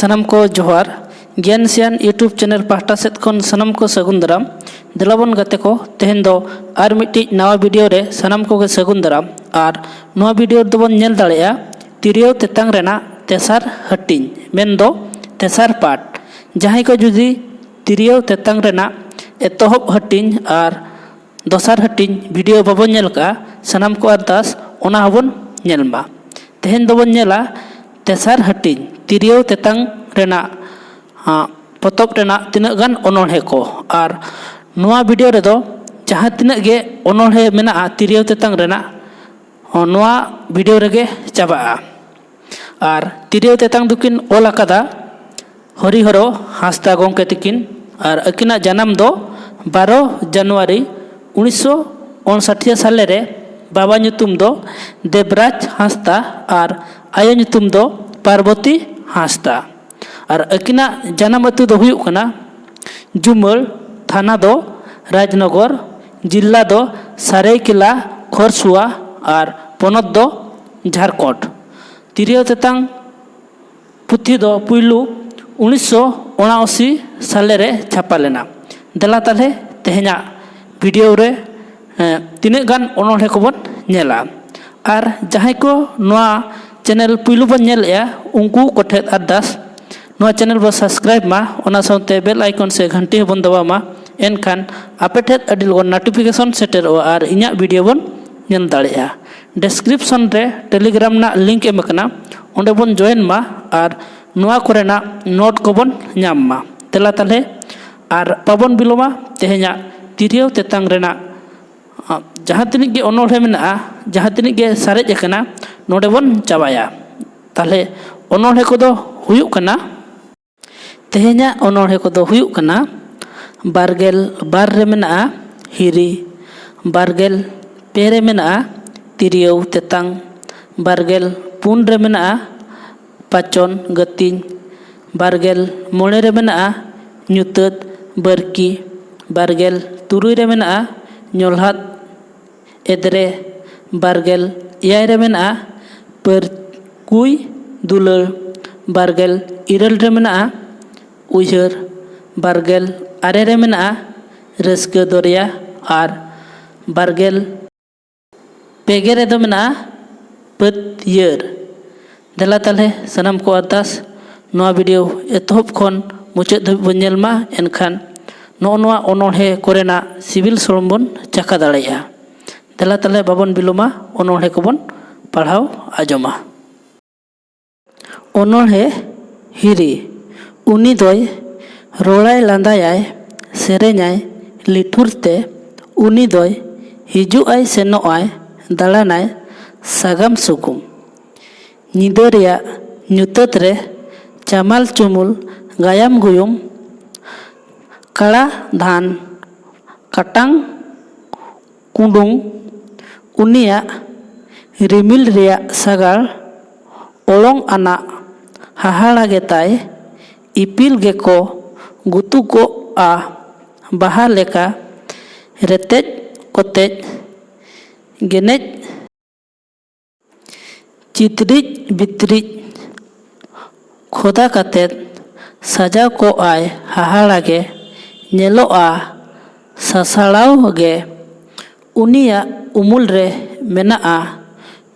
सनम को जोहार ज्ञान सियान यूट्यूब चैनल पाहटा सेद खन सनम को सगुन दाराम दिलाबन गाते को तेहन दो आर मिट्टी नवा वीडियो रे सनम को सगुन दाराम और नवा वीडियो दोबन नेल दाड़ेया तिरियो तेतांग रेना तेसार हटिंग मेन दो तेसार पार्ट जहां को जुदी तिरियो तेतांग रेना एतोहब हटिंग और दोसार हटिंग वीडियो बाबन नेल का सनम को अरदास ओना हबन नेलमा तेहन दोबन नेला तेसार हटिंग तिरियो तेतांग रेना पतब रेना तिनाग गान ओनोढ़े को और नवा वीडियो रे दो जहां तिनाग गे ओनोढ़े मेना तिरियो तेतांग रेना नवा वीडियो रेगे चाबा और तिरियो तेतांग दुकिन ओल आकादा हरिहरो हांसदा गोंके तिकिन और अकिना जन्म दो 12 जनवरी 1959 साले रे बाबा ᱧᱩᱛᱩᱢ दो देवराज हांसदा और आयो ᱧᱩᱛᱩᱢ दो पार्वती हांसदा और अकिना जन्म अतु दो हुयुग कना जुमल थाना दो राजनगर जिला दो सरायकेला खरसुआ और पनत दो झारखंड तिरियो तेतांग पुथी दो पुइलु 1979 साले रे छापा लेना देला ताले तेहना वीडियो रे तिनाग गान ओनोढ़े को बन नेला और जहां को नवा चैनल पुइलु बन नेलया उनको कोठे अरदास नवा चैनल बो सब्सक्राइब मा ओना साउते बेल आइकन से घंटी बन दबा मा एनखान आपेठे अडी लगन नोटिफिकेशन सेटर और इना वीडियो बन नेल दाड़ेया डिस्क्रिप्शन रे टेलीग्राम ना लिंक एम कना ओंडे बन जॉइन मा और नवा कोरेना नोट को बन नाम मा तेला ताले और पाबन बिलोमा तेहना तिरियो तेतांग रेना जहां तिनिक गे ओनोढ़े मेना जहां तिनिक गे सारेज एकना नोडे बन चाबाया ताले ओनोढ़े को दो हुयुग कना तेहना ओनोढ़े को दो हुयुग कना बारगेल बार रे मेना हिरी बारगेल पे रे मेना तिरियो तेतांग बारगेल पुन रे मेना पाचन गतिन बारगेल मोणे रे मेना ᱧᱩᱛᱟᱹᱛ बरकी बारगेल तुरुई रे मेना ᱧᱚᱞᱦᱟᱫ एदरे बारगेल एयाय रे मेना परकुई दुलर बारगेल इरल रे मेना उयहर बारगेल आरे रे मेना रस्क दरिया और बारगेल पेगे रे दो मेना पतयर देला ताले सनम को अरदास नवा वीडियो एतोहब खन मुचाद धब बन नेलमा एनखान नोआ ओनोढ़े कोरेना सिविल सोलम बन चाका दाड़ेया देला ताले बाबन बिलोमा ओनोढ़े को बन पढ़ाव आजमा ओनोढ़े हिरी उनी दोय रोड़ाय लांदायाय सेरेኛय लिठुरते उनी दोय हिजुआय सेनोआय दाड़ानाय सागाम सुकुम ᱧᱤᱫᱟᱹ ᱨᱮᱭᱟᱜ ᱧᱩᱛᱟᱹᱛ ᱨᱮ ᱪᱟᱢᱟᱞ ᱪᱩᱢᱩᱞ ᱜᱟᱭᱟᱢ ᱜᱩᱭᱩᱢ ᱠᱟᱲᱟ ᱫᱷᱟᱱ ᱠᱟᱴᱟᱝ ᱠᱩᱸᱰᱩᱝ उनियाग रिमिल रेया सागार ओलोंग आना हाहाड़ा गेताय इपिल गेको गुतुको आ बाहा लेका रेतेज कोतेज गेनेज चित्रिज बित्रिज खोदा कातेद सजाव को आय हाहाड़ा गे नेलो आ सासाड़ाव गे उनिया उमुल रे मेना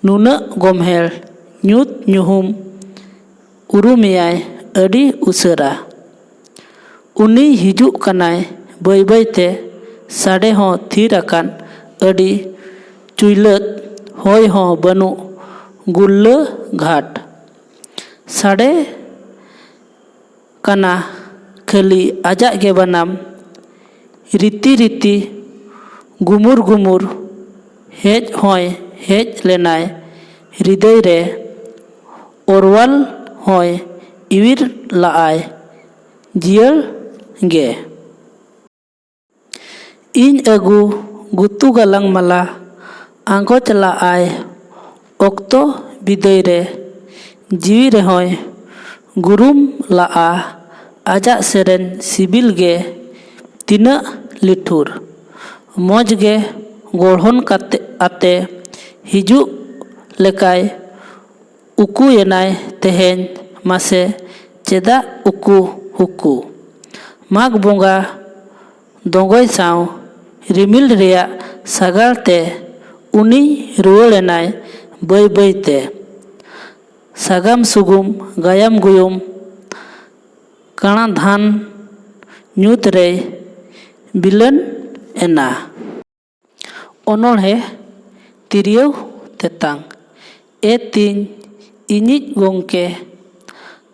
नुना गोमहेल ᱧᱩᱛ ᱧᱩᱦᱩᱢ उरुमियाय अडी उसरा उनी हिजुक कनाय बय बयते साडे हो थीर अकान अडी चुइलत होय हो बनु गुल्ल घाट साडे कना खाली आजा गे बनाम रीति रीति गुमुर गुमुर हेज होय हेज लेनाय हृदय रे ओरवाल होय इविर लाआय जियल गे इन अगु गुतु गलांग माला आंगो चलाआय ओक्तो बिदय रे जीवी रे होय गुरुम लाआ आजा सेरेन सिबिल गे तिना लिठुर मौज गे गोढ़न काते आते हिजुक लेकाय उकु येनाय तेहेन मासे चेदा उकू हुकू माघ बोंगा दोंगोय साव रिमिल रेया सागार ते उनी रुवाड़ेनाय बाय बाय ते सागाम सुगुम गायाम गुयुम काणा धान ᱧᱩᱛ ᱨᱮ ᱵᱤᱞᱟᱹᱱ ᱮᱱᱟ। ᱚᱱᱚᱬᱦᱮ ᱛᱤᱨᱭᱳ ᱛᱮᱛᱟᱝ ᱮ ᱛᱤᱧ ᱤᱧᱤᱡ ᱜᱚᱝᱠᱮ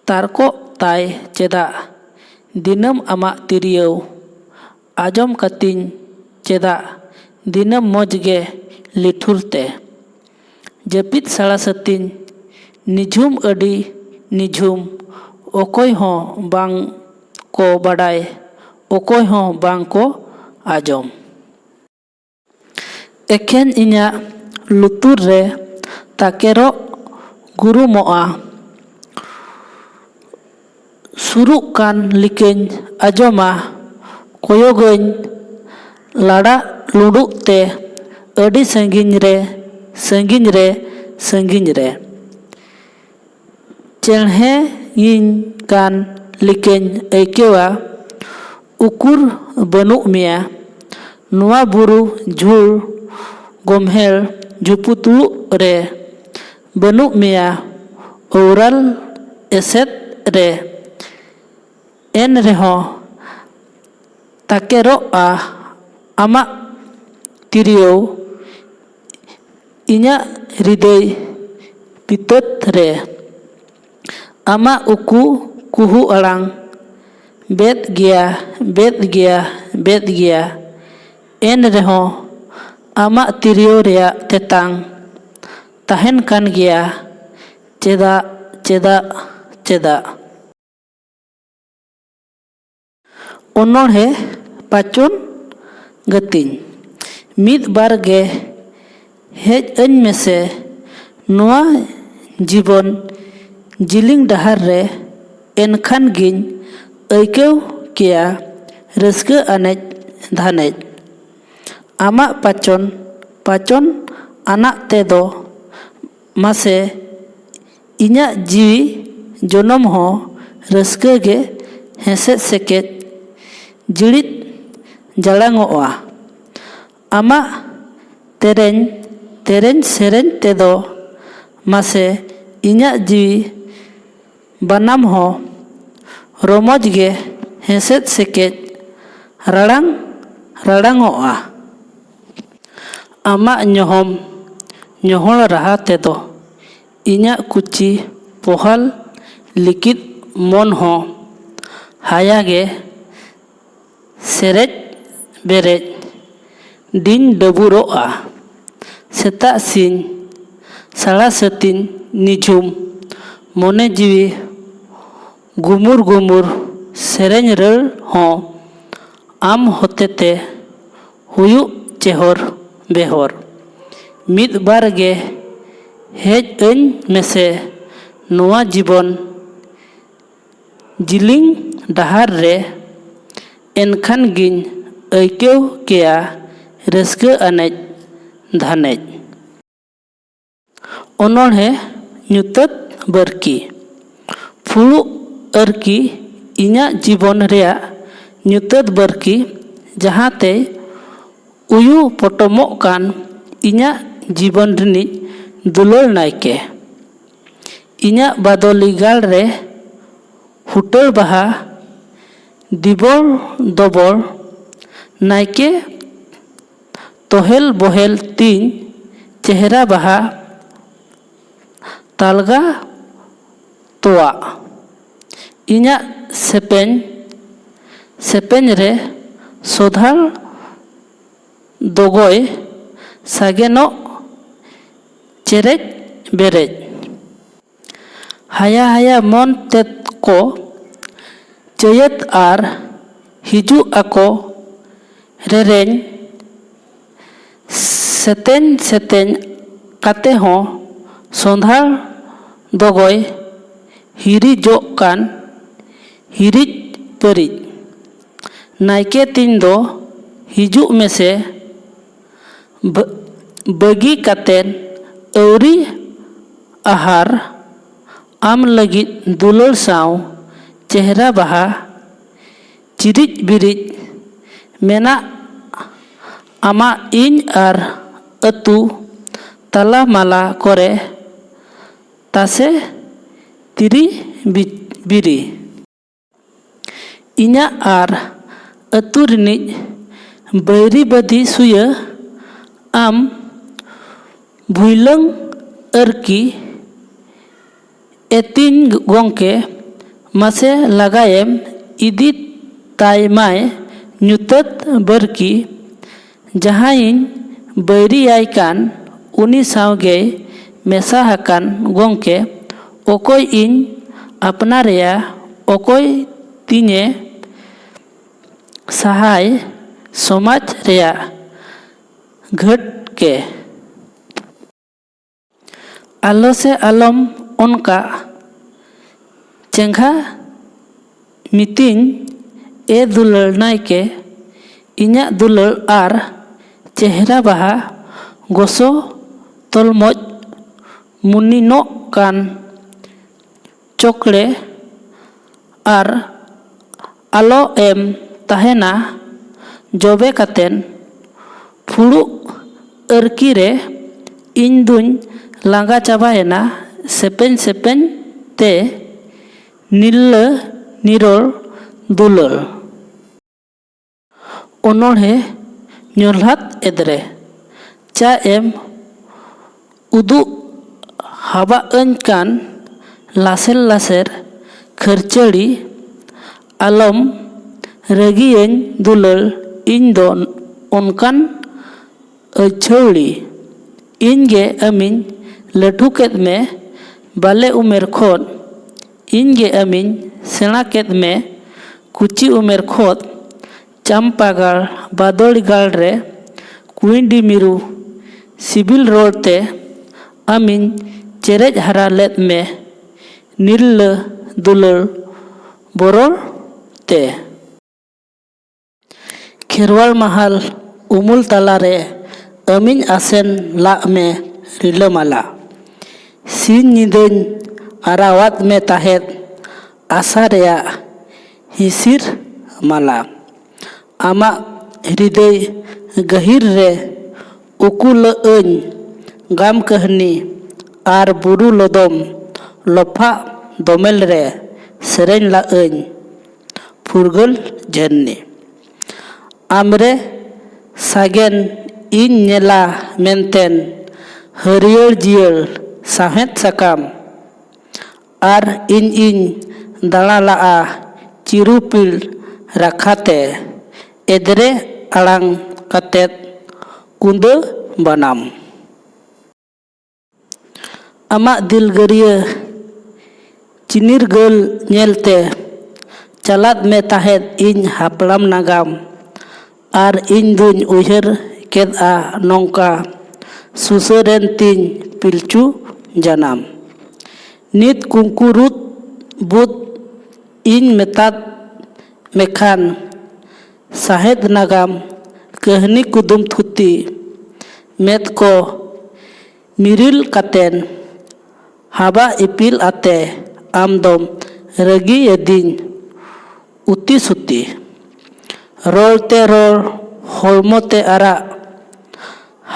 ᱛᱟᱨᱠᱚᱜ ᱛᱟᱭ ᱪᱮᱫᱟᱜ ᱫᱤᱱᱟᱹᱢ ᱟᱢᱟᱜ ᱛᱤᱨᱭᱳ ᱟᱸᱡᱚᱢ ᱠᱟᱹᱛᱤᱧ ᱪᱮᱫᱟᱜ ᱫᱤᱱᱟᱹᱢ ᱢᱚᱡᱽ ᱜᱮ ᱞᱤᱴᱷᱩᱨ ᱛᱮ ᱡᱟᱹᱯᱤᱫ ᱥᱟᱲᱟ ᱥᱟᱹᱛᱤᱧ ᱱᱤᱡᱷᱩᱢ ᱟᱹᱰᱤ ᱱᱤᱡᱷᱩᱢ ᱚᱠᱚᱭ ᱦᱚᱸ ᱵᱟᱝ ᱠᱚ ᱵᱟᱰᱟᱭ ᱚᱠᱚᱭ ᱦᱚᱸ ᱵᱟᱝ ᱠᱚ ᱟᱸᱡᱚᱢ। ᱮᱠᱷᱮᱱ ᱤᱧᱟᱹᱜ ᱞᱩᱛᱩᱨ ᱨᱮ ᱛᱟᱠᱮᱨᱚᱜ ᱜᱩᱨᱩᱢᱚᱜᱼᱟ ᱥᱩᱨᱩᱜ ᱠᱟᱱ ᱞᱮᱠᱟᱧ ᱟᱸᱡᱚᱢᱟ ᱠᱚᱭᱚᱜᱟᱹᱧ ᱞᱟᱲᱟ ᱞᱩᱸᱰᱩᱜ ᱛᱮ ᱟᱹᱰᱤ ᱥᱟᱺᱜᱤᱧ ᱨᱮ ᱥᱟᱺᱜᱤᱧ ᱨᱮ ᱥᱟᱺᱜᱤᱧ ᱨᱮ ᱪᱮᱬᱦᱮᱭᱤᱧ ᱠᱟᱱ ᱞᱮᱠᱟᱧ ᱟᱹᱭᱠᱟᱹᱣᱟ ᱩᱠᱩᱨ ᱵᱟᱹᱱᱩᱜ ᱢᱮᱭᱟ ᱱᱚᱣᱟ ᱵᱩᱨᱩ ᱡᱷᱩᱲ ᱜᱚᱢᱦᱮᱲ ᱡᱷᱩᱯᱩᱛᱩᱲᱩᱜ ᱨᱮ ᱵᱟᱹᱱᱩᱜ ᱢᱮᱭᱟ ᱚᱣᱨᱟᱞ ᱮᱥᱮᱫ ᱨᱮ ᱮᱱ ᱨᱮᱦᱚᱸ ᱛᱟᱠᱮᱨᱚᱜᱼᱟ ᱟᱢᱟᱜ ᱛᱤᱨᱭᱳ ᱤᱧᱟᱹᱜ ᱦᱨᱤᱫᱚᱭ ᱯᱤᱛᱟᱹᱛ ᱨᱮ ᱟᱢᱟᱜ ᱩᱠᱩ ᱠᱩᱦᱩ ᱟᱲᱟᱝ ᱵᱮᱫ ᱜᱮᱭᱟ ᱵᱮᱫ ᱜᱮᱭᱟ ᱵᱮᱫ ᱜᱮᱭᱟ ᱮᱱ ᱨᱮᱦᱚᱸ ᱟᱢᱟᱜ ᱛᱤᱨᱭᱳ ᱨᱮᱭᱟᱜ ᱛᱮᱛᱟᱝ ᱛᱟᱦᱮᱱ ᱠᱟᱱ ᱜᱮᱭᱟ ᱪᱮᱫᱟᱜ ᱪᱮᱫᱟᱜ ᱪᱮᱫᱟᱜ। ᱚᱱᱚᱬᱦᱮ ᱯᱟᱪᱚᱱ ᱜᱟᱹᱛᱤᱧ ᱢᱤᱫ ᱵᱟᱨ ᱜᱮ ᱦᱮᱡ ᱟᱹᱧ ᱢᱮᱥᱮ ᱱᱚᱣᱟ ᱡᱤᱵᱚᱱ ᱡᱤᱞᱤᱧ ᱰᱟᱦᱟᱨ ᱨᱮ ᱮᱱᱠᱷᱟᱱ ᱜᱤᱧ ᱟᱹᱭᱠᱟᱹᱣ ᱠᱮᱭᱟ ᱨᱟᱹᱥᱠᱟᱹ ᱟᱱᱮᱡ ᱫᱷᱟᱱᱮᱡ। ᱟᱢᱟᱜ ᱯᱟᱪᱚᱱ ᱯᱟᱪᱚᱱ ᱟᱱᱟᱜ ᱛᱮᱫᱚ ᱢᱟᱥᱮ ᱤᱧᱟᱹᱜ ᱡᱤᱣᱤ ᱡᱚᱱᱚᱢ ᱦᱚᱸ ᱨᱟᱹᱥᱠᱟᱹ ᱜᱮ ᱦᱮᱸᱥᱮᱡ ᱥᱮᱠᱮᱡ ᱡᱤᱲᱤᱫ ᱡᱟᱲᱟᱝᱚᱜᱼᱟ। ᱟᱢᱟᱜ ᱛᱮᱨᱮᱧ ᱛᱮᱨᱮᱧ ᱥᱮᱨᱮᱧ ᱛᱮᱫᱚ ᱢᱟᱥᱮ ᱤᱧᱟᱹᱜ ᱡᱤᱣᱤ ᱵᱟᱱᱟᱢ ᱦᱚᱸ ᱨᱚᱢᱚᱡᱽ ᱜᱮ ᱦᱮᱸᱥᱮᱡ ᱥᱮᱠᱮᱡ ᱨᱟᱲᱟᱝ ᱨᱟᱲᱟᱝᱚᱜᱼᱟ। ᱟᱢᱟᱜ ᱧᱚᱦᱚᱢ ᱧᱚᱦᱚᱲ ᱨᱟᱦᱟ ᱛᱮᱫᱚ ᱤᱧᱟᱹᱜ ᱠᱩᱪᱤ ᱯᱚᱦᱟᱞ ᱞᱤᱠᱤᱫ ᱢᱚᱱ ᱦᱚᱸ ᱦᱟᱭᱟ ᱜᱮ ᱥᱮᱨᱮᱡ ᱵᱮᱨᱮᱡ ᱰᱤᱧ ᱰᱟᱹᱵᱩᱨᱚᱜᱼᱟ। ᱥᱮᱛᱟᱜ ᱥᱤᱧ ᱥᱟᱲᱟ ᱥᱟᱹᱛᱤᱧ ᱱᱤᱡᱷᱩᱢ ᱢᱚᱱᱮ ᱡᱤᱣᱤ ᱜᱩᱢᱩᱨ ᱜᱩᱢᱩᱨ ᱥᱮᱨᱮᱧ ᱨᱟᱹᱲ ᱦᱚᱸ ᱟᱢ ᱦᱚᱛᱮᱛᱮ ᱦᱩᱭᱩᱜ ᱪᱮᱦᱚᱨ ᱵᱮᱦᱚᱨ। ᱢᱤᱫ ᱵᱟᱨ ᱜᱮ ᱦᱮᱡ ᱟᱹᱧ ᱢᱮᱥᱮ ᱱᱚᱣᱟ ᱡᱤᱵᱚᱱ ᱡᱤᱞᱤᱧ ᱰᱟᱦᱟᱨ ᱨᱮ ᱮᱱᱠᱷᱟᱱ ᱜᱤᱧ ᱟᱹᱭᱠᱟᱹᱣ ᱠᱮᱭᱟ ᱨᱟᱹᱥᱠᱟᱹ ᱟᱱᱮᱡ ᱫᱷᱟᱱᱮᱡ। ᱚᱱᱚᱬᱦᱮ ᱧᱩᱛᱟᱹᱛ ᱵᱟᱹᱨᱠᱤ ᱯᱷᱩᱲᱩᱜ ᱟᱨᱠᱤ ᱤᱧᱟᱹᱜ ᱡᱤᱵᱚᱱ ᱨᱮᱭᱟᱜ ᱧᱩᱛᱟᱹᱛ ᱵᱟᱹᱨᱠᱤ ᱡᱟᱦᱟᱸᱛᱮ ᱩᱭᱩ ᱯᱚᱴᱚᱢᱚᱜ ᱠᱟᱱ ᱤᱧᱟᱹᱜ ᱡᱤᱵᱚᱱ ᱨᱤᱱᱤᱡ ᱫᱩᱞᱟᱹᱲ ᱱᱟᱭᱠᱮ। ᱤᱧᱟᱹᱜ ᱵᱟᱫᱚᱞᱤ ᱜᱟᱲ ᱨᱮ ᱦᱩᱴᱟᱹᱲ ᱵᱟᱦᱟ ᱫᱤᱵᱚᱲ ᱫᱚᱵᱚᱲ ᱱᱟᱭᱠᱮ ᱛᱚᱦᱮᱞ ᱵᱚᱦᱮᱞ ᱛᱤᱧ ᱪᱮᱦᱨᱟ ᱵᱟᱦᱟ ᱛᱟᱞᱜᱟ ᱛᱚᱣᱟᱜ। ᱤᱧᱟᱹᱜ ᱥᱮᱯᱮᱧ ᱥᱮᱯᱮᱧ ᱨᱮ ᱥᱚᱸᱫᱷᱟᱲ ᱫᱚᱜᱚᱭ ᱥᱟᱜᱮᱱᱚᱜ ᱪᱮᱨᱮᱡ ᱵᱮᱨᱮᱡ। ᱦᱟᱭᱟ ᱦᱟᱭᱟ ᱢᱚᱱ ᱛᱮᱫ ᱠᱚ ᱪᱟᱹᱭᱟᱹᱛ ᱟᱨ ᱦᱤᱡᱩᱜ ᱟᱠᱚ ᱨᱮᱨᱮᱧ ᱥᱮᱛᱮᱧ ᱥᱮᱛᱮᱧ ᱠᱟᱛᱮ ᱦᱚᱸ ᱥᱚᱸᱫᱷᱟᱲ ᱫᱚᱜᱚᱭ ᱦᱤᱨᱤᱡᱚᱜ ᱠᱟᱱ ᱦᱤᱨᱤᱡ ᱯᱟᱹᱨᱤᱡ। ᱱᱟᱭᱠᱮ ᱛᱤᱧ ᱫᱚ ᱦᱤᱡᱩᱜ ᱢᱮᱥᱮ ᱵᱟᱹᱜᱤ ᱠᱟᱛᱮᱱ ᱟᱹᱣᱨᱤ ᱟᱦᱟᱨ ᱟᱢ ᱞᱟᱹᱜᱤᱫ ᱫᱩᱞᱟᱹᱲ ᱥᱟᱶ ᱪᱮᱦᱨᱟ ᱵᱟᱦᱟ ᱪᱤᱨᱤᱡ ᱵᱤᱨᱤᱡ ᱢᱮᱱᱟᱜ ᱟᱢᱟᱜ ᱤᱧ ᱟᱨ ᱟᱹᱛᱩ ᱛᱟᱞᱟ ᱢᱟᱞᱟ ᱠᱚᱨᱮ ᱛᱟᱥᱮ ᱛᱤᱨᱤ ᱵᱤᱨᱤ ᱤᱧᱟᱹᱜ ᱟᱨ ᱟᱹᱛᱩ ᱨᱤᱱᱤᱡ ᱵᱟᱹᱭᱨᱤ ᱵᱟᱹᱫᱤ ᱥᱩᱭᱟᱹ ᱟᱢ ᱵᱷᱩᱭᱞᱟᱹᱝ ᱟᱨᱠᱤ ᱮᱛᱤᱧ ᱜᱚᱝᱠᱮ ᱢᱟᱥᱮ ᱞᱟᱜᱟᱭᱮᱢ ᱤᱫᱤ ᱛᱟᱭ ᱢᱟᱭ ᱧᱩᱛᱟᱹᱛ ᱵᱟᱨᱠᱤ ᱡᱟᱦᱟᱸᱭᱤᱧ ᱵᱟᱹᱭᱨᱤᱭᱟᱭ ᱠᱟᱱ ᱩᱱᱤ ᱥᱟᱶᱜᱮᱭ ᱢᱮᱥᱟ ᱟᱠᱟᱱ ᱜᱚᱝᱠᱮ ᱚᱠᱚᱭ ᱤᱧ ᱟᱯᱱᱟᱨᱮᱭᱟ ᱚᱠᱚᱭ ᱛᱤᱧᱮ ᱥᱟᱦᱟᱭ ᱥᱚᱢᱟᱡᱽ ᱨᱮᱭᱟᱜ ᱜᱷᱟᱹᱴ ᱠᱮ ᱟᱞᱚ ᱥᱮ ᱟᱞᱚᱢ ᱚᱱᱠᱟ ᱪᱮᱸᱜᱷᱟ ᱢᱤᱛᱤᱧ ᱮ ᱫᱩᱞᱟᱹᱲ ᱱᱟᱭᱠᱮ ᱤᱧᱟᱹᱜ ᱫᱩᱞᱟᱹᱲ ᱟᱨ ᱪᱮᱦᱨᱟ ᱵᱟᱦᱟ ᱜᱚᱥᱚ ᱛᱚᱞᱢᱚᱡ ᱢᱩᱱᱤᱱᱚᱜ ᱠᱟᱱ ᱪᱚᱠᱲᱮ ᱟᱨ ᱟᱞᱚ ᱮᱢ ᱛᱟᱦᱮᱱᱟ ᱡᱚᱵᱮ ᱠᱟᱛᱮᱱ ᱯᱷᱩᱲᱩᱜ ᱟᱨᱠᱤ ᱨᱮ ᱤᱧ ᱫᱩᱧ ᱞᱟᱸᱜᱟ ᱪᱟᱵᱟᱭᱮᱱᱟ ᱥᱮᱯᱮᱧ ᱥᱮᱯᱮᱧ ᱛᱮ ᱱᱤᱨᱞᱟᱹ ᱱᱤᱨᱚᱲ ᱫᱩᱞᱟᱹᱲ ᱚᱱᱚᱬᱦᱮ ᱧᱚᱞᱷᱟᱫ ᱮᱫᱨᱮ ᱪᱟ ᱮᱢ ᱩᱫᱩᱜ ᱦᱟᱵᱟᱜᱟᱹᱧ ᱠᱟᱱ ᱞᱟᱥᱮᱨ ᱞᱟᱥᱮᱨ ᱠᱷᱟᱹᱨᱪᱟᱹᱲᱤ ᱟᱞᱚᱢ ᱨᱟᱹᱜᱤᱭᱟᱹᱧ ᱫᱩᱞᱟᱹᱲ ᱤᱧ ᱫᱚ ᱚᱱᱠᱟᱱ ᱟᱹᱪᱷᱟᱹᱣᱲᱤ ᱤᱧ ᱜᱮ ᱟᱢᱤᱧ ᱞᱟᱹᱴᱷᱩ ᱠᱮᱫ ᱢᱮ ᱵᱟᱞᱮ ᱩᱢᱮᱨ ᱠᱷᱚᱱ ᱤᱧ ᱜᱮ ᱟᱢᱤᱧ ᱥᱮᱬᱟ ᱠᱮᱫ ᱢᱮ ᱠᱩᱪᱤ ᱩᱢᱮᱨ ᱠᱷᱚᱱ ᱪᱟᱢᱯᱟᱜᱟᱲ ᱵᱟᱫᱚᱲᱤ ᱜᱟᱲ ᱨᱮ ᱠᱩᱸᱭᱰᱤ ᱢᱤᱨᱩ ᱥᱤᱵᱤᱞ ᱨᱚᱲ ᱛᱮ ᱟᱢᱤᱧ ᱪᱮᱨᱮᱡ ᱦᱟᱨᱟ ᱞᱮᱫ ᱢᱮ ᱱᱤᱨᱞᱟᱹ ᱫᱩᱞᱟᱹᱲ ᱵᱚᱨᱚᱲ ᱛᱮ ᱠᱷᱮᱨᱣᱟᱲ ᱢᱟᱦᱟᱞ ᱩᱢᱩᱞ ᱛᱟᱞᱟᱨᱮ ᱟᱢᱤᱧ ᱟᱥᱮᱱ ᱞᱟᱜ ᱢᱮ ᱨᱤᱞᱟᱹᱢᱟᱞᱟ ᱥᱤᱧ ᱧᱤᱫᱟᱹᱧ ᱟᱨᱟᱣᱟᱫ ᱢᱮ ᱛᱟᱦᱮᱸᱫ ᱟᱥᱟ ᱨᱮᱭᱟᱜ ᱦᱤᱥᱤᱨ ᱢᱟᱞᱟ ᱟᱢᱟᱜ ᱦᱨᱤᱫᱚᱭ ᱜᱟᱹᱦᱤᱨ ᱨᱮ ᱩᱠᱩᱞᱟᱹᱧ ᱜᱟᱢ ᱠᱟᱹᱦᱱᱤ ᱟᱨ ᱵᱩᱨᱩ ᱞᱚᱫᱚᱢ ᱞᱚᱯᱷᱟᱜ ᱫᱚᱢᱮᱞ ᱨᱮ ᱥᱮᱨᱮᱧ ᱞᱟᱜᱟᱹᱧ ᱯᱷᱩᱨᱜᱟᱹᱞ ᱡᱷᱟᱹᱨᱱᱤ ᱟᱢᱨᱮ ᱥᱟᱜᱮᱱ ᱤᱧ ᱧᱮᱞᱟ ᱢᱮᱱᱛᱮᱱ ᱦᱟᱹᱨᱭᱟᱹᱲ ᱡᱤᱭᱟᱹᱲ ᱥᱟᱶᱦᱮᱫ ᱥᱟᱠᱟᱢ ᱟᱨ ᱤᱧ ᱫᱟᱬᱟ ᱞᱟᱜᱼᱟ ᱪᱤᱨᱩᱯᱤᱲ ᱨᱟᱠᱷᱟᱛᱮ ᱮᱫᱨᱮ ᱟᱲᱟᱝ ᱠᱟᱛᱮᱫ ᱠᱩᱸᱫᱟᱹ ᱵᱟᱱᱟᱢ ᱟᱢᱟᱜ ᱫᱤᱞᱜᱟᱹᱨᱤᱭᱟᱹ ᱪᱤᱱᱤᱨᱜᱟᱹᱞ ᱧᱮᱞᱛᱮ ᱪᱟᱞᱟᱫ ᱢᱮ ᱛᱟᱦᱮᱸᱫ ᱤᱧ ᱦᱟᱯᱲᱟᱢ ᱱᱟᱜᱟᱢ ᱟᱨ ᱤᱧ ᱫᱩᱧ ᱩᱭᱦᱟᱹᱨ ᱠᱮᱫᱼᱟ ᱱᱚᱝᱠᱟ ᱥᱩᱥᱟᱹᱨᱮᱱ ᱛᱤᱧ ᱯᱤᱞᱪᱩ ᱡᱟᱱᱟᱢ ᱱᱤᱛ ᱠᱩᱝᱠᱩᱨᱩᱫ ᱵᱩᱫ ᱤᱧ ᱢᱮᱛᱟᱫ ᱢᱮᱠᱷᱟᱱ ᱥᱟᱦᱮᱫ ᱱᱟᱜᱟᱢ ᱠᱟᱹᱦᱱᱤ ᱠᱩᱫᱩᱢ ᱛᱷᱩᱛᱤ ᱢᱮᱫ ᱠᱚ ᱢᱤᱨᱤᱞ ᱠᱟᱛᱮᱱ ᱦᱟᱵᱟ ᱤᱯᱤᱞ ᱟᱛᱮ ᱟᱢᱫᱚᱢ ᱨᱟᱹᱜᱤᱭᱟᱫᱤᱧ ᱩᱛᱤ ᱥᱩᱛᱤ ᱨᱚᱲ ᱛᱮ ᱨᱚᱲ ᱦᱚᱲᱢᱚ ᱛᱮ ᱟᱨᱟᱜ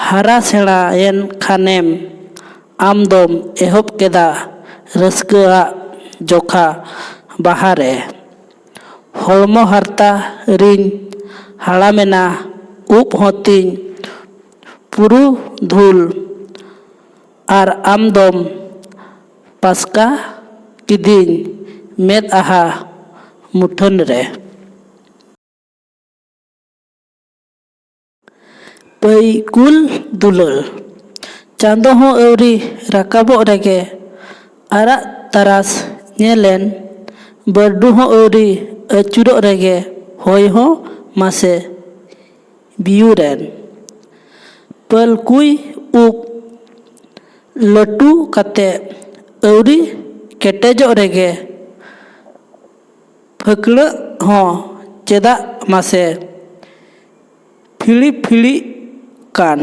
ᱦᱟᱨᱟ ᱥᱮᱬᱟᱭᱮᱱ ᱠᱷᱟᱱᱮᱢ ᱟᱢᱫᱚᱢ ᱮᱦᱚᱵ ᱠᱮᱫᱟ ᱨᱟᱹᱥᱠᱟᱹᱣᱟᱜ ᱡᱚᱠᱷᱟ ᱵᱟᱦᱟᱨᱮ ᱦᱚᱲᱢᱚ ᱦᱟᱨᱛᱟ ᱨᱤᱧ ᱦᱟᱲᱟᱢᱮᱱᱟ ᱩᱵ ᱦᱚᱸ ᱛᱤᱧ ᱯᱩᱨᱩᱫᱷᱩᱞ ᱟᱨ ᱟᱢᱫᱚᱢ ᱯᱟᱥᱠᱟ ᱠᱤᱫᱤᱧ ᱢᱮᱫᱦᱟ ᱢᱩᱴᱷᱟᱹᱱ ᱨᱮ ᱯᱟᱹᱭᱠᱩᱞ ᱫᱩᱞᱟᱹᱲ ᱪᱟᱸᱫᱚ ᱦᱚᱸ ᱟᱹᱣᱨᱤ ᱨᱟᱠᱟᱵᱚᱜ ᱨᱮᱜᱮ ᱟᱨᱟᱜ ᱛᱟᱨᱟᱥ ᱧᱮᱞᱮᱱ ᱵᱟᱹᱨᱰᱩ ᱦᱚᱸ ᱟᱹᱣᱨᱤ ᱟᱹᱪᱩᱨᱚᱜ ᱨᱮᱜᱮ ᱦᱚᱭ ᱦᱚᱸ ᱢᱟᱥᱮ ᱵᱤᱭᱩᱨᱮᱱ ᱯᱟᱹᱞᱠᱩᱭ ᱩᱵ ᱞᱟᱹᱴᱩ ᱠᱟᱛᱮ ᱟᱹᱣᱨᱤ ᱠᱮᱴᱮᱡᱚᱜ ᱨᱮᱜᱮ ᱯᱷᱟᱹᱠᱲᱟᱹᱜ ᱦᱚᱸ ᱪᱮᱫᱟᱜ ᱢᱟᱥᱮ ᱯᱷᱤᱲᱤ ᱯᱷᱤᱲᱤᱜ ᱠᱟᱱ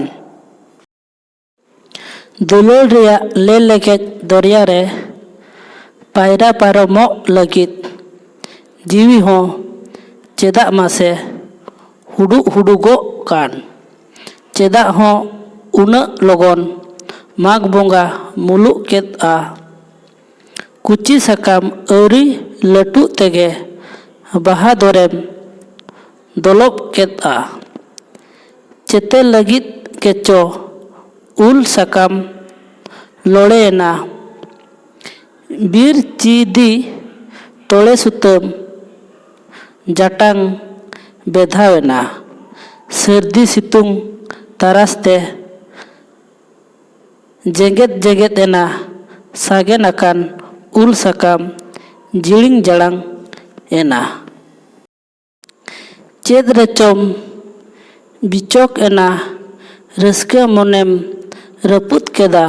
ᱫᱩᱞᱟᱹᱲ ᱨᱮᱭᱟᱜ ᱞᱮ ᱞᱮᱜᱮᱡ ᱫᱚᱨᱭᱟ ᱨᱮ ᱯᱟᱭᱨᱟ ᱯᱟᱨᱚᱢᱚᱜ ᱞᱟᱹᱜᱤᱫ जीवी हो चेदा मासे हुडुगो कान चेदा हो उना लगन माघ बोंगा मुलुक केदा कुची साकाम औरी लटू तेगे बाहा दोरेम दलब केदा चेते लगित केचो उल साकाम लोड़ेना बीर चीदी तोड़े सुतम जाटांग बेधावेना सर्दी सितुंग तारास्ते जेगेत एना सागे नाकान उल साकाम जिलिंग जड़ांग एना चेद रेचम बिचोक एना रस्के मोनेम रपुत केदा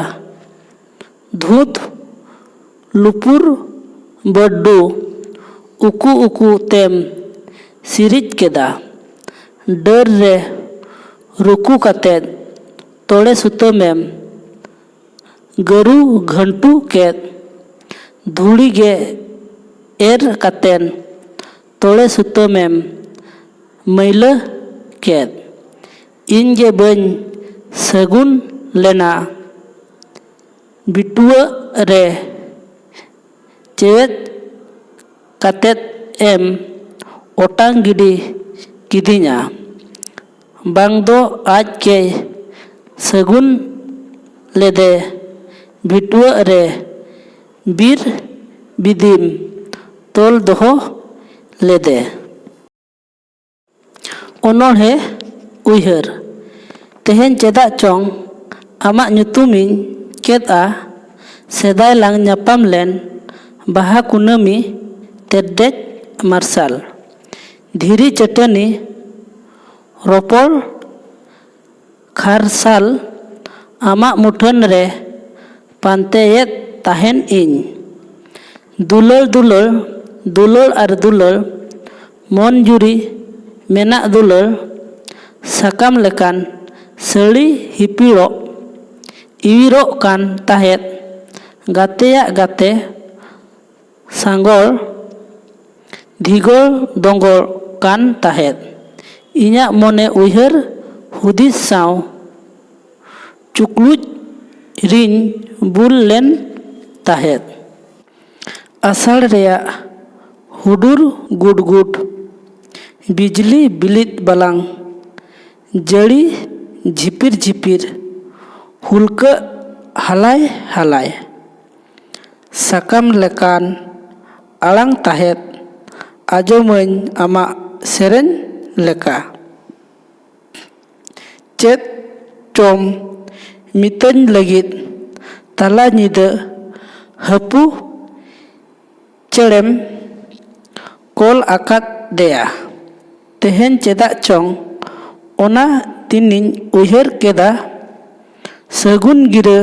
धूत लुपुर बड्डू उकू उकू तेम सिरिज केदा डर रे रुकू कातेद तोड़े सुतमेम गरु घंटू केद धूड़ी गे एर कातेन तोड़े सुतमेम मैला केद इन गे बन सगुन लेना बिटुआ रे चेवेत कातेत एम ओटांग गिडी किदिया बांग दो आज के सगुन लेदे बिटुआ रे बीर बिदिम तोल दोहो लेदे ओनोहे उयहर तेहेन चेदा चोंग आमा ᱧᱩᱛᱩᱢᱤᱧ केदा सेदाय लांग ᱧᱟᱯᱟᱢ लेन बाहा कुनामी तेडेज मार्शल धीरी चटनी रोपड़ खारसाल आमा मुठन रे पांतेयत ताहेन इन दुलर दुलर दुलर आर दुलर मन जुरी मेना दुलर साकाम लेकान सड़ी हिपिड़ो इविरो कान ताहेत गातेया गाते सांगोल धिगोल दोंगोल कान ताहेत इन्या मोने उयहर हुदिस साव चुकलुज रिन बुल लेन ताहेत आषाढ़ रेया हुडुर गुडगुड बिजली बिलित बलांग जड़ी झिपिर झिपिर हुलका हालाय हालाय साकाम लेकान आलांग ताहेत आजोमन आमा सेरेन लेका चेत चोम मितन लगित तला निदा हपु चेड़ेम कोल आकात देया तेहेन चेदा चोंग ओना तिनिन उयहर केदा सगुन गिरा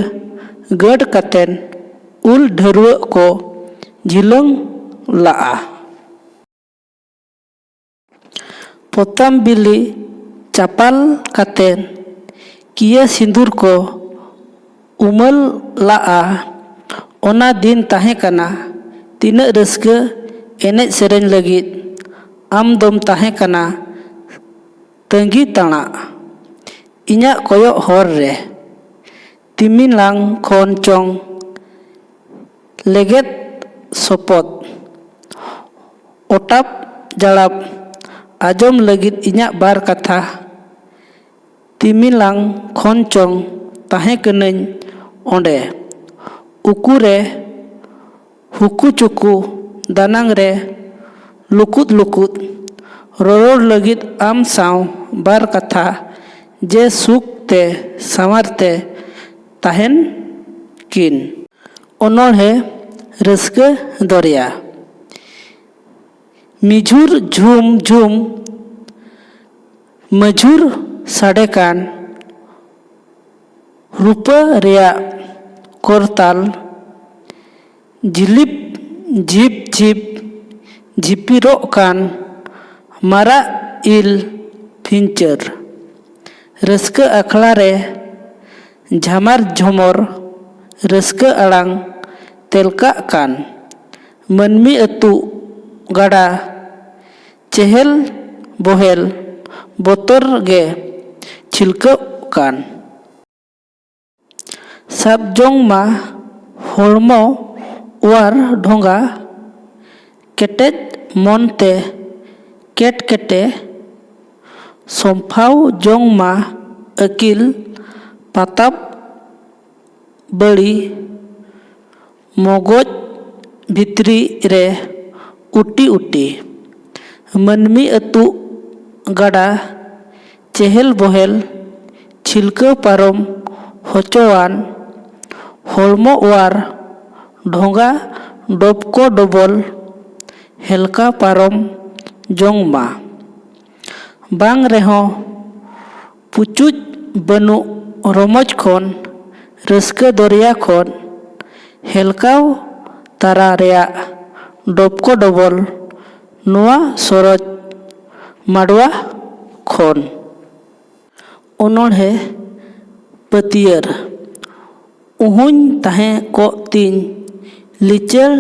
गड कातेन उल ढरुआ को झिलंग लाआ पोताम बिली चापाल कातेन किया सिंदूर को उमल लाआ ओना दिन ताहे कना तीना रस्का एनेज सेरेन लगित आम दम ताहे कना तंगी ताना इन्या कोयो हर रे तिमिलांग खोन चोंग लेगेत सोपत ओटाप जड़ाप आजम लगित इन्या बार कथा तिमिलांग खोन चोंग ताहे कनन ओंडे उकुरे हुकु चुकु दानांग रे लुकुत लुकुत रोरोड़ लगित आम साव बार कथा जे सुख ते सामार ते ताहेन किन ओनोहे रस्का दरिया मिझुर झुम झुम मझुर साडेकान रूपा रेया कोरताल झिलिप झिप झिप झिपिरो कान मारा इल फिंचर रस्का अखड़ा रे झामार झमर रस्का अड़ांग तेलका कान मनमी अतु गाड़ा चेहल बोहेल बोतर गे छिलकव कान साबजोंग मा होड़मो वार ढोंगा केटेज मनते केट केटे सम्फाव जोंग मा अकिल पाताब बड़ी मगज भित्री रे उटी उटी मनमी अतु गाड़ा चेहल बोहेल छिलका पारम होचोवान होलमो वार ढोंगा डोबको डबल हेलका पारम जोंगमा बांग रेहो पुचुज बनु रमज खन रस्का दरिया खन हेलकाव तारा रेया डोबको डबल नुआ सरज माडवा खन ओनोढ़े पतियर उहुन ताहे को तीन लिचर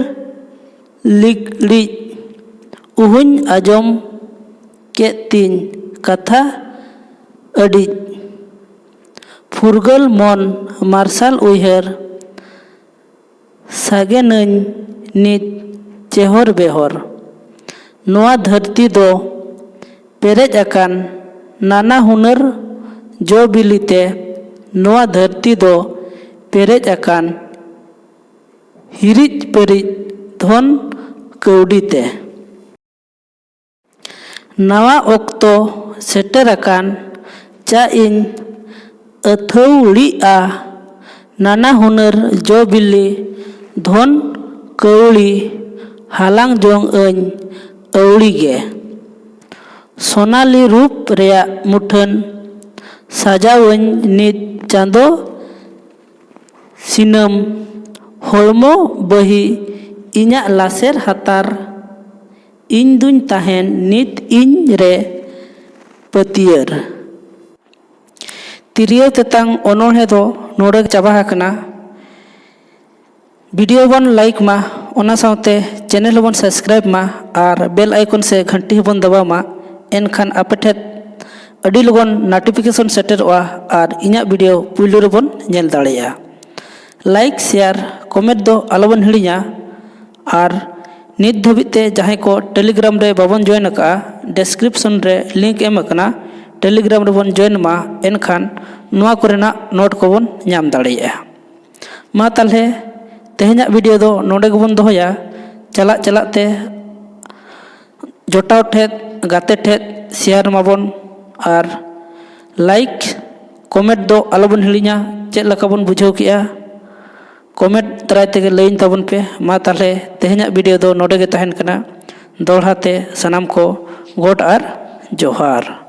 लिगड़ी उहुन आजम के तीन कथा अड़ी फुरगल मन मार्शल उयहर सागे नन नित चेहर बेहर नोआ धरती दो पेरेज अकान नाना हुनर जो बिलिते नोआ धरती दो पेरेज अकान हिरिज परिज धन कौडीते नवा ओक्तो सेटर अकान चा इन अथौड़ी नाना हुनर जो बिल्ली धन कौड़ी हालांग जोंग अन अवड़ी गे सोनाली रूप रेया मुठन साजावन नित चांदो सिनम होलमो बही इन्या लासेर हातार इन दुन ताहेन नित इन रे पतियर तिरियो तेतांग ओनोढ़े दो नोड़े चाबा हाकना वीडियो बन लाइक मा ओना साउते चैनल बन सब्सक्राइब मा और बेल आइकन से घंटी बन दबा मा एनखान आपेठेत अड़ी लगन नोटिफिकेशन सेटरवा और इन्या वीडियो पुइलो रेबन नेल दाड़ेया लाइक शेयर कमेंट दो आलोबन हिड़िया और नित धबिते जहां को टेलीग्राम रे बाबन जॉइन का डिस्क्रिप्शन रे लिंक एम अकना टेलीग्राम रे बन जॉइन मा एनखान नुआ कोरेना नोट को बन नाम दाड़ेया मा ताले तेहना वीडियो दो नोडे गबन दोया चला चलाते जोटाव ठेत गाते ठेत शेयर माबन और लाइक कमेंट दो आलोबन हिड़िया चेक लका बन बुझाव किया कमेंट तराय तेगे लैन ताबन पे मा ताले तेहना वीडियो दो नोडे गे तहन कना दोहराते सनाम को गोड और जोहार।